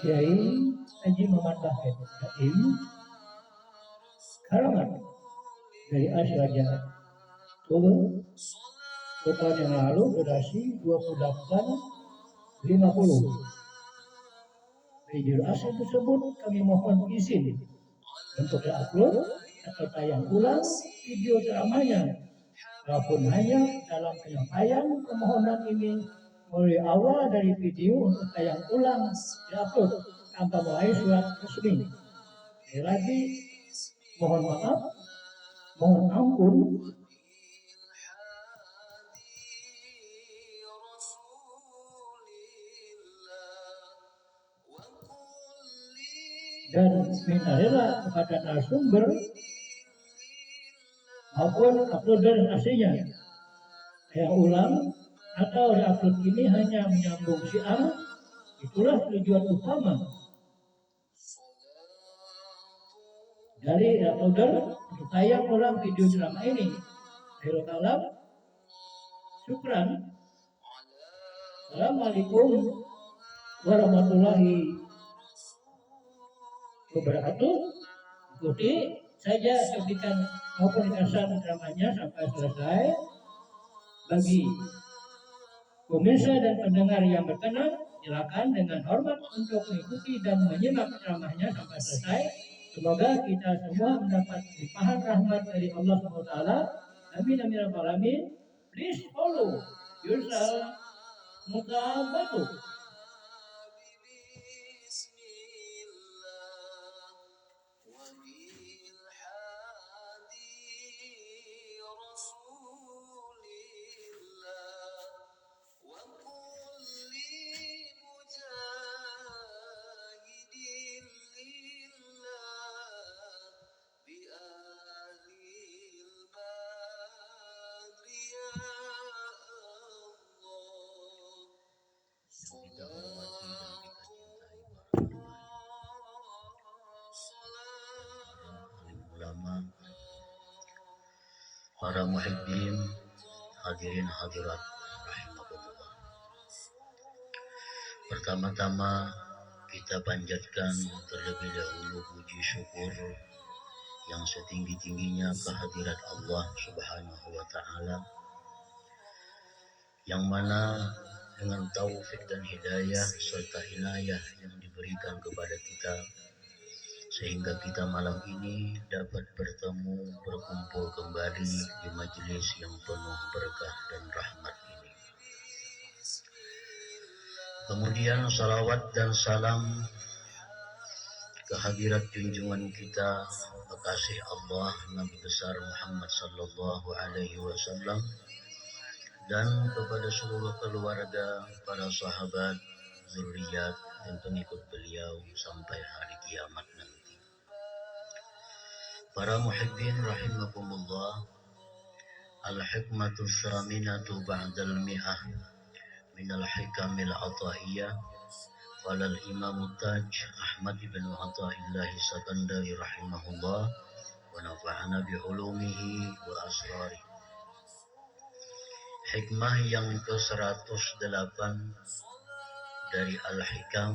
Kiai Haji Muhammad Bahid Haim Karamat dari Asraja Tuh tahun yang lalu durasi 28.50. Di durasi tersebut kami mohon izin untuk diupload atau tayang ulang video ceramahnya, walaupun hanya dalam penyampaian permohonan ini mulai awal dari video untuk tayang ulang diupload tanpa mulai surat resmi. Sekali lagi mohon maaf, mohon ampun. Dan minta rela kepada narasumber maupun uploader aslinya yang ulang atau upload ini hanya menyambung siar. Itulah tujuan utama dari uploader untuk tayang ulang video ceramah ini. Akhirul kalam, syukran. Assalamualaikum warahmatullahi wabarakatuh. Ikuti saja cuplikan maupun ringkasan ceramahnya sampai selesai. Bagi pemirsa dan pendengar yang berkenan, silakan dengan hormat untuk mengikuti dan menyimak ceramahnya sampai selesai. Semoga kita semua mendapat limpahan rahmat dari Allah SWT. Amin amin ya rabbal alamin. Please follow yourself. Mutabatu. Para muhibbin, hadirin hadirat rahimakumullah. Pertama-tama kita panjatkan terlebih dahulu puji syukur yang setinggi-tingginya kehadirat Allah Subhanahu wa taala, yang mana dengan taufik dan hidayah serta inayah yang diberikan kepada kita, sehingga kita malam ini dapat bertemu, berkumpul kembali di majelis yang penuh berkah dan rahmat ini. Kemudian salawat dan salam kehadirat junjungan kita, kekasih Allah Nabi besar Muhammad sallallahu alaihi wasallam, dan kepada seluruh keluarga, para sahabat, zuriat, dan pengikut beliau sampai hari kiamat nanti. Para muhibbin rahimakumullah, al-hikmatu tsaminatu ba'dal mi'ah minal hikamil ataiyah walal imam taj Ahmad ibn Athaillah Sakandari rahimahullah wa nafa'ana bi'ulumihi wa asrari. Hikmah yang ke-108 dari Al-Hikam,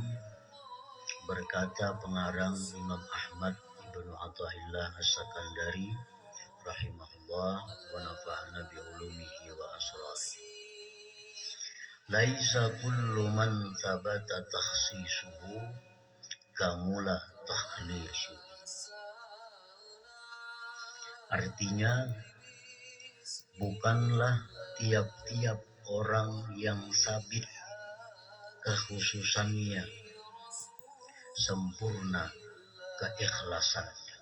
berkata pengarang Imam Ahmad ibnu Athaillah As-Sakandari rahimahullah wa nafa'ana bi ulumihi wa asrari. Laisa kullu man thabata takhsisuhu kamula takhlisuhu. Artinya, bukanlah tiap-tiap orang yang sabit kekhususannya sempurna keikhlasannya.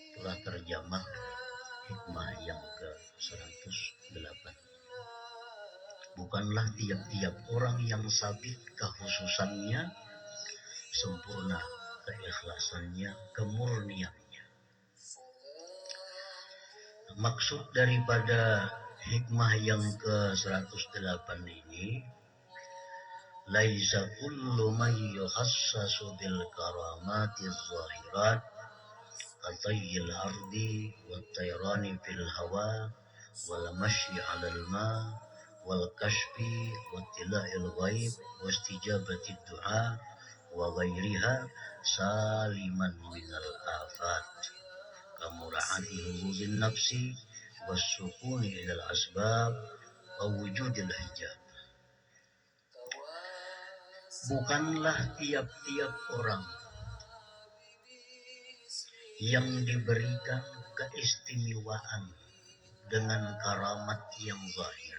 Itulah terjemah hikmah yang ke-108. Bukanlah tiap-tiap orang yang sabit kekhususannya sempurna keikhlasannya, kemurniannya. Maksud daripada hikmah yang ke-108 ini, laisa kullu man yukhassasu bil karamatiz zahirat katayyil ardi wat tayrani fil hawa wal masyi 'alal ma wal kashfi wat tila'il ghaib wastijabati du'a wa ghairiha saliman minal afat kamura'ati huzuzin nafsi wassukuni ilal asbab wa wujudil hijab. Bukanlah tiap-tiap orang yang diberikan keistimewaan dengan karamat yang zahir.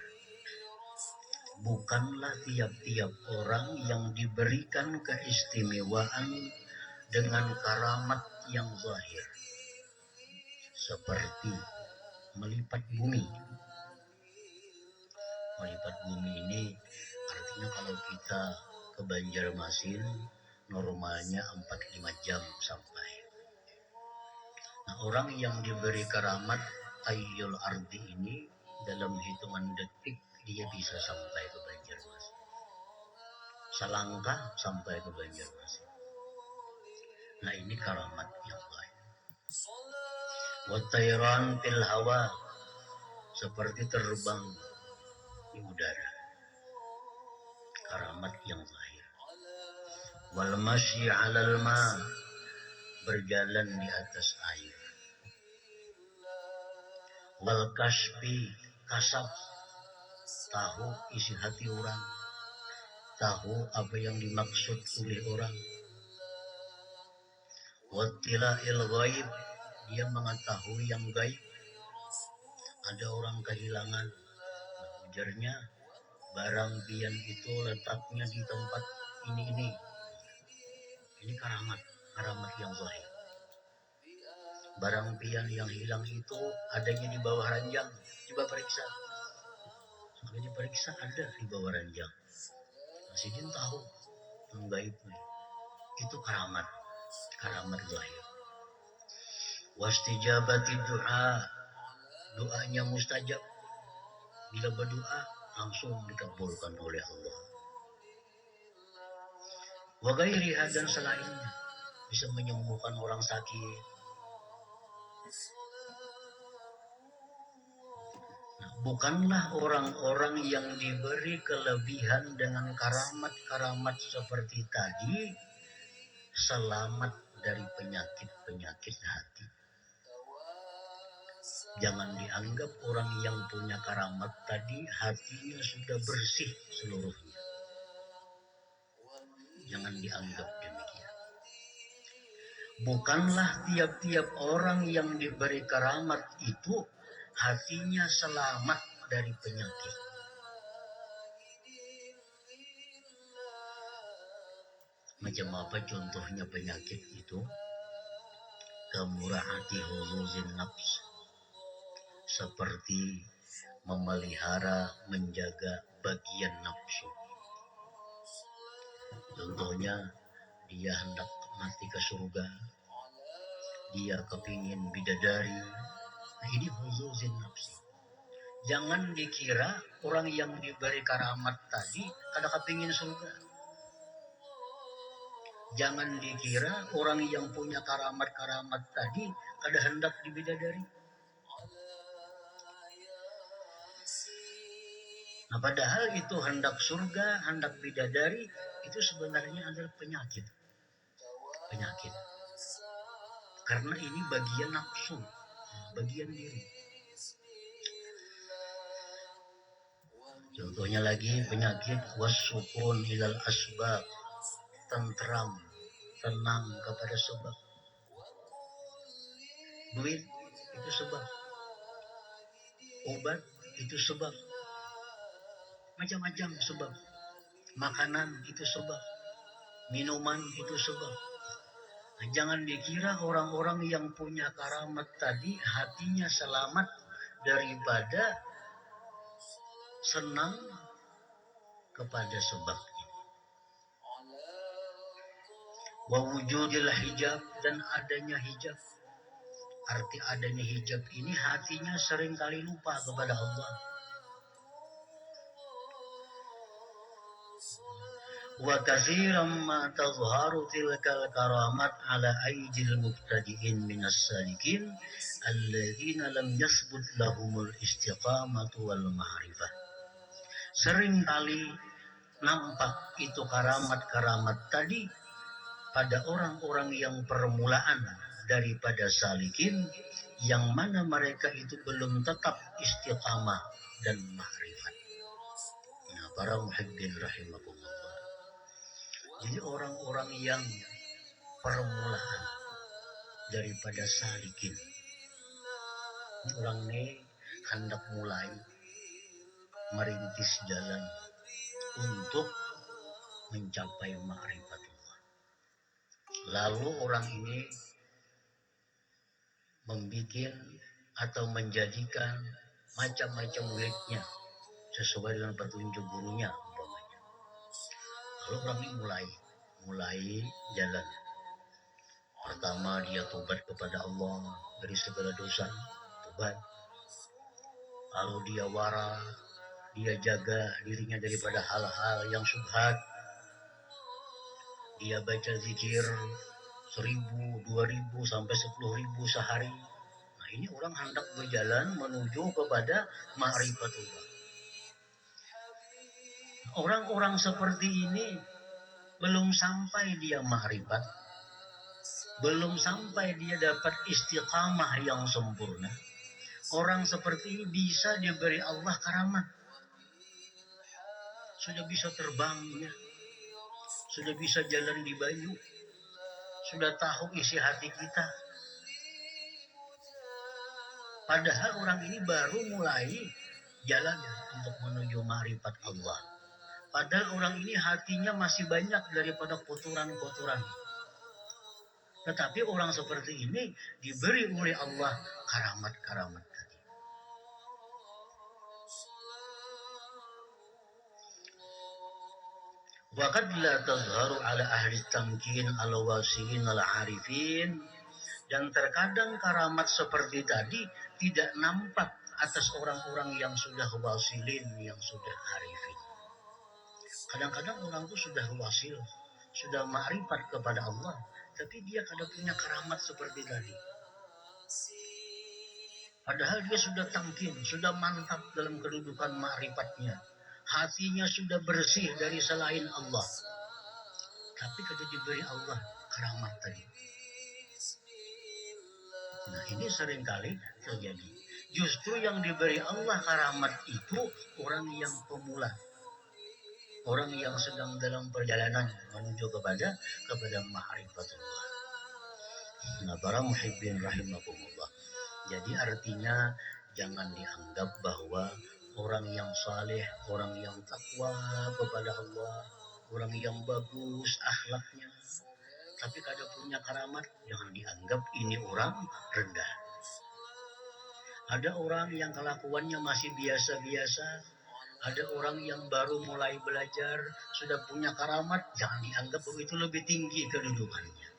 Bukanlah tiap-tiap orang yang diberikan keistimewaan dengan karamat yang zahir. Seperti melipat bumi. Melipat bumi ini artinya kalau kita ke Banjarmasin normalnya 4-5 jam sampai. Nah, orang yang diberi karamat tayyul ardi ini dalam hitungan detik dia bisa sampai ke Banjarmasin. Selangkah sampai ke Banjarmasin. Nah, ini karamat yang lain. Wa tayran fil hawa, seperti terbang di udara. Karamat yang zahir. Wal masyi 'alal ma, berjalan di atas air. Wal kasfi, kasab, tahu isi hati orang, tahu apa yang dimaksud oleh orang. Wattila'il ghaib, dia mengetahui yang gaib. Ada orang kehilangan, nah, ujarnya barang pian itu letaknya di tempat ini. Ini karamat yang zahir. Barang pian yang hilang itu adanya di bawah ranjang. Coba periksa. Sampai diperiksa ada di bawah ranjang. Masih dia tahu yang gaibnya. Itu karamat zahir. Wastijabati doa, doanya mustajab. Bila berdoa langsung dikabulkan oleh Allah. Wa ghairiha, dan selainnya, bisa menyembuhkan orang sakit. Nah, bukanlah orang-orang yang diberi kelebihan dengan karamat seperti tadi selamat dari penyakit hati. Jangan dianggap orang yang punya karamat tadi hatinya sudah bersih seluruhnya. Jangan dianggap demikian. Bukanlah tiap-tiap orang yang diberi karamat itu hatinya selamat dari penyakit. Macam apa contohnya penyakit itu? Kamura'ati huzuzin nafs, seperti memelihara, menjaga bagian nafsu. Contohnya, dia hendak mati ke surga, dia kepingin bidadari. Nah, ini huzuzin nafsi. Jangan dikira orang yang diberi karamat tadi kada kepingin surga. Jangan dikira orang yang punya karamat tadi kada hendak dibidadari. Nah, padahal itu hendak surga, hendak bidadari, itu sebenarnya adalah penyakit. Karena ini bagian nafsu, bagian diri. Contohnya lagi penyakit wassukun ilal asbab, tentram, tenang kepada sebab. Duit itu sebab, obat itu sebab, macam-macam sebab. Makanan itu sebab, minuman itu sebab. Nah, jangan dikira orang-orang yang punya karamat tadi hatinya selamat daripada senang kepada sebab ini. Wa wujudil hijab, dan adanya hijab. Arti adanya hijab ini hatinya seringkali lupa kepada Allah. Wa katsiran ma tazharu tilkal karamat ala aydil mubtadi'in minas salikin alladzina lam yasbut lahumul istiqamatu wal ma'rifah. Seringkali nampak itu karamat tadi pada orang-orang yang permulaan daripada salikin, yang mana mereka itu belum tetap istiqamah dan ma'rifat. Nah, para muhibbin rahimakumullah. Jadi orang-orang yang permulaan daripada salikin, orang ini hendak mulai merintis jalan untuk mencapai ma'rifatullah. Lalu orang ini membuat atau menjadikan macam-macam muridnya sesuai dengan petunjuk gurunya umpamanya. Lalu orang ini mulai jalan. Pertama dia tobat kepada Allah dari segala dosa, tobat. Lalu dia wara, dia jaga dirinya daripada hal-hal yang syubhat. Dia baca zikir 1000, 2000 sampai 10.000 sehari. Nah, ini orang hendak berjalan menuju kepada ma'rifatullah. Orang-orang seperti ini belum sampai dia ma'rifat, belum sampai dia dapat istiqamah yang sempurna. Orang seperti ini bisa diberi Allah karamat. Sudah bisa terbang, ya. Sudah bisa jalan di bayu, sudah tahu isi hati kita. Padahal orang ini baru mulai jalan untuk menuju ma'rifat Allah. Padahal orang ini hatinya masih banyak daripada kotoran-kotoran. Tetapi orang seperti ini diberi oleh Allah karamat-karamat tadi. Wa qad la tazharu ala ahli tamkin al-wasiin al-arifin. Dan terkadang karamat seperti tadi tidak nampak atas orang-orang yang sudah wasilin, yang sudah arifin. Kadang-kadang orang itu sudah wasil, sudah ma'rifat kepada Allah, tapi dia kadang punya karamat seperti tadi. Padahal dia sudah tamkin, sudah mantap dalam kedudukan ma'rifatnya. Hatinya sudah bersih dari selain Allah. Tapi kada diberi Allah karamat tadi. Nah, ini seringkali terjadi. Justru yang diberi Allah karamat itu orang yang pemula. Orang yang sedang dalam perjalanan menuju kepada ma'rifatullah. Nah, para muhibbin rahimakumullah. Jadi artinya jangan dianggap bahwa orang yang saleh, orang yang takwa kepada Allah, orang yang bagus akhlaknya, tapi kada punya karamat, jangan dianggap ini orang rendah. Ada orang yang kelakuannya masih biasa-biasa, ada orang yang baru mulai belajar, sudah punya karamat, jangan dianggap begitu lebih tinggi kedudukannya.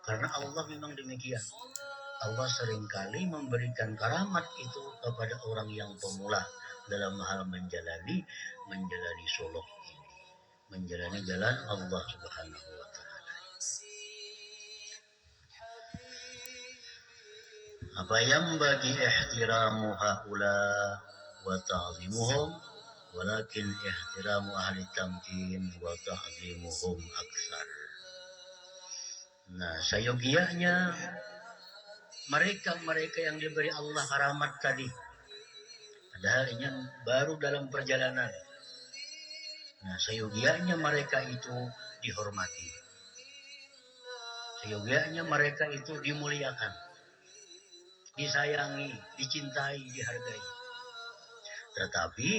Karena Allah memang demikian. Allah seringkali memberikan karamat itu kepada orang yang pemula dalam hal menjalani suluk ini, menjalani jalan Allah Subhanahu wa Ta'ala. Apa yang bagi ihtiramu haula wa ta'zimuhum, walakin ihtiramu ahli tamkin wa ta'zimuhum aksar. Nah, sayogianya mereka yang diberi Allah karamat tadi, padahal ini baru dalam perjalanan. Nah, sayogianya mereka itu dihormati, sayogianya mereka itu dimuliakan, disayangi, dicintai, dihargai. Tetapi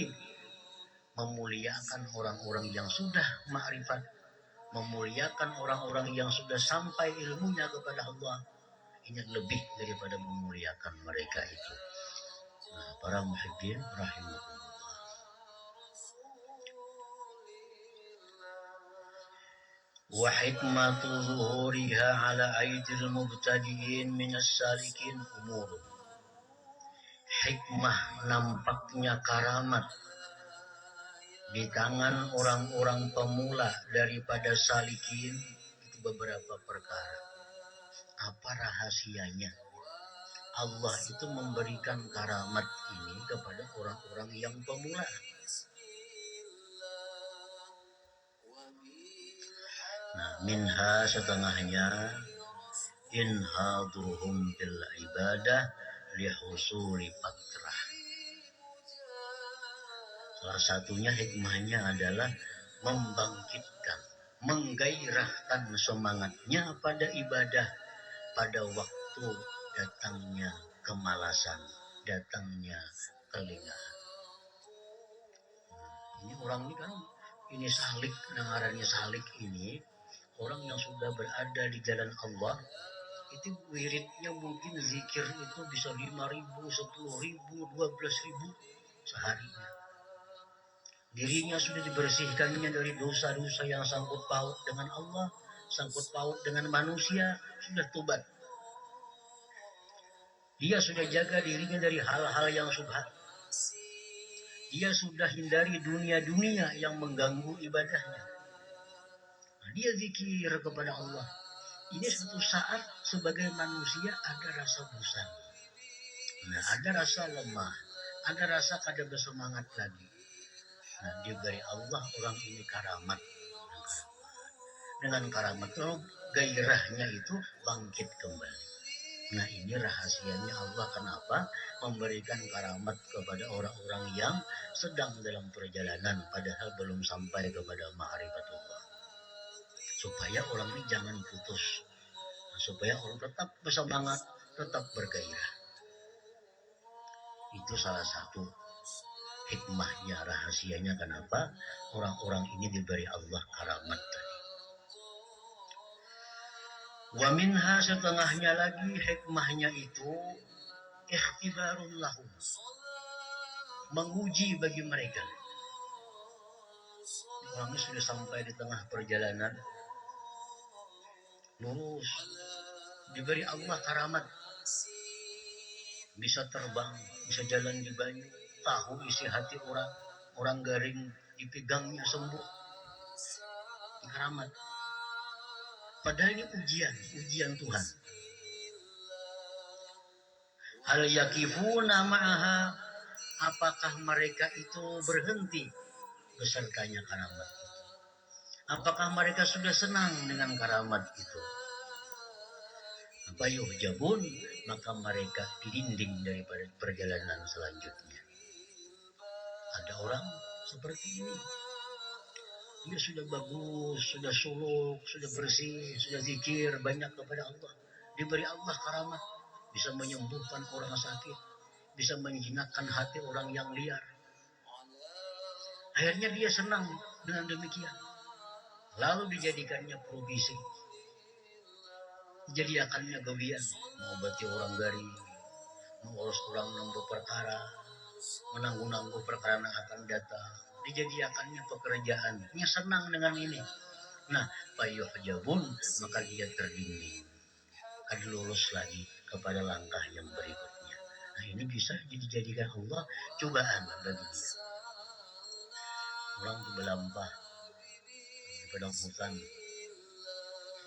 memuliakan orang-orang yang sudah ma'rifat, memuliakan orang-orang yang sudah sampai ilmunya kepada Allah, ini lebih daripada memuliakan mereka itu. Nah, para muhibbin rahimahumullah. Wa hikmatu zuhuriha ala aidil mubtadiin minas salikin umur. Hikmah nampaknya karamat di tangan orang-orang pemula daripada salikin itu beberapa perkara. Apa rahasianya? Allah itu memberikan karamat ini kepada orang-orang yang pemula. Nah, minha setengahnya inhaduhum bil ibadah lihusuli fatrah. Salah satunya hikmahnya adalah membangkitkan, menggairahkan semangatnya pada ibadah pada waktu datangnya kemalasan, datangnya kelingahan. Ini orang ini kan, ini salik, dengarannya salik ini, orang yang sudah berada di jalan Allah, itu wiridnya mungkin zikir itu bisa 5.000, 10.000, 12.000 seharinya. Dirinya sudah dibersihkannya dari dosa-dosa yang sangkut paut dengan Allah, sangkut paut dengan manusia, sudah tobat. Dia sudah jaga dirinya dari hal-hal yang subhat. Dia sudah hindari dunia-dunia yang mengganggu ibadahnya. Nah, dia zikir kepada Allah. Ini suatu saat sebagai manusia ada rasa bosan. Nah, ada rasa lemah, ada rasa kada bersemangat lagi. Nah, diberi Allah orang ini karamat. Dengan karamat itu gairahnya itu bangkit kembali. Nah, ini rahasianya Allah kenapa memberikan karamat kepada orang-orang yang sedang dalam perjalanan padahal belum sampai kepada ma'rifatullah. Supaya orang ini jangan putus. Nah, supaya orang tetap bersemangat, tetap bergairah. Itu salah satu hikmahnya, rahasianya kenapa orang-orang ini diberi Allah karamat tadi. Wa minha setengahnya lagi hikmahnya itu ikhtibarul lahum, menguji bagi mereka. Orang ini sudah sampai di tengah perjalanan, lurus, diberi Allah karamat, bisa terbang, bisa jalan di banyu, tahu isi hati orang, orang garing dipegangnya sembuh, karamat. Padahal ini ujian Tuhan. Hal yakifuna ma'aha, apakah mereka itu berhenti besertanya karamat itu? Apakah mereka sudah senang dengan karamat itu? Apa yuhjabun, maka mereka didinding daripada perjalanan selanjutnya. Ada orang seperti ini. Dia sudah bagus, sudah suluk, sudah bersih, sudah zikir banyak kepada Allah. Diberi Allah karamat, bisa menyembuhkan orang sakit, bisa menjinakkan hati orang yang liar. Akhirnya dia senang dengan demikian. Lalu dijadikannya provisi, dijadikannya gawian, mengobati orang garing, mengurus orang nanggu perkara, menanggung-nanggung perkara yang akan datang. Dijadikannya pekerjaan, dia senang dengan ini. Nah, payuhjabun, maka dia terdinding, akan lulus lagi kepada langkah yang berikutnya. Nah, ini bisa dijadikan Allah cobaan bagi dia. Orang itu berlampah di padang hutan,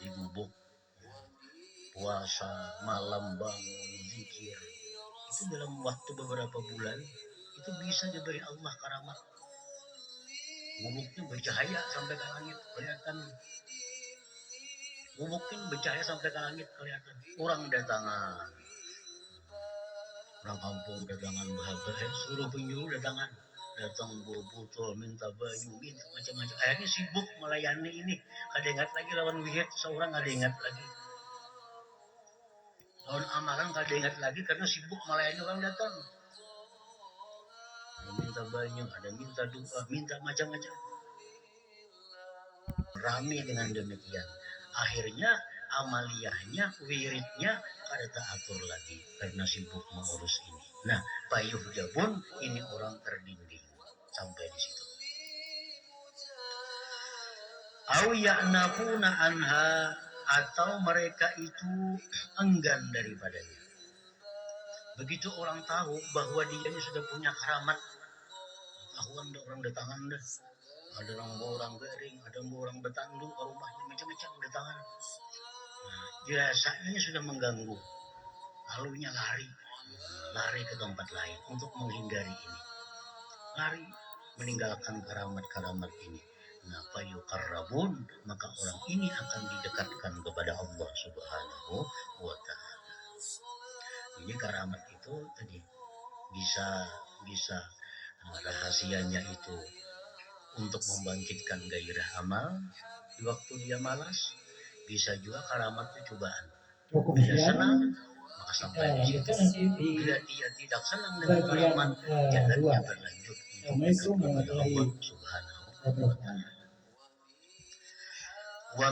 di gubuk, puasa, malam bangun, zikir. Itu dalam waktu beberapa bulan, itu bisa diberi Allah karamat. Gubuknya bercahaya sampai ke langit, kelihatan. Gubuknya bercahaya sampai ke langit, kelihatan. Orang datangan, orang kampung datangan, seluruh penjuru datangan. Datang botol, minta baju, minta macam-macam. Akhirnya sibuk melayani ini. Ada ingat lagi lawan wihid, seorang ada ingat lagi. Lawan amalan ada ingat lagi karena sibuk melayani orang datang. Ada minta banyak, ada minta doa, minta macam-macam. Rame dengan demikian. Akhirnya amaliyahnya, wiridnya kada teratur lagi karena sibuk mengurus ini. Nah, payuhjabun ini orang terdinding sampai di situ. Au ya'nafuna anha, atau mereka itu enggan daripadanya. Begitu orang tahu bahwa dia ini sudah punya karamat, tahuan orang datangan dah. Ada orang garing, ada orang betandung ke rumahnya macam-macam datangan. Nah, dirasanya sudah mengganggu. Lalunya lari ke tempat lain untuk menghindari ini. Lari meninggalkan karamat-karamat ini. Nah, fayuqarrabun, maka orang ini akan didekatkan kepada Allah Subhanahu wa taala. Jadi karamat itu tadi bisa bisa rahasianya itu untuk membangkitkan gairah amal di waktu dia malas. Bisa juga karamat itu cobaan. Cukup Bila sekian. senang maka sampai di situ. Kita nanti di Bila dia tidak senang dengan bagian karamat, dua. jalannya berlanjut Assalamualaikum kepada warahmatullahi Allah Subhanahu wa wabarakatuh. taala. Wa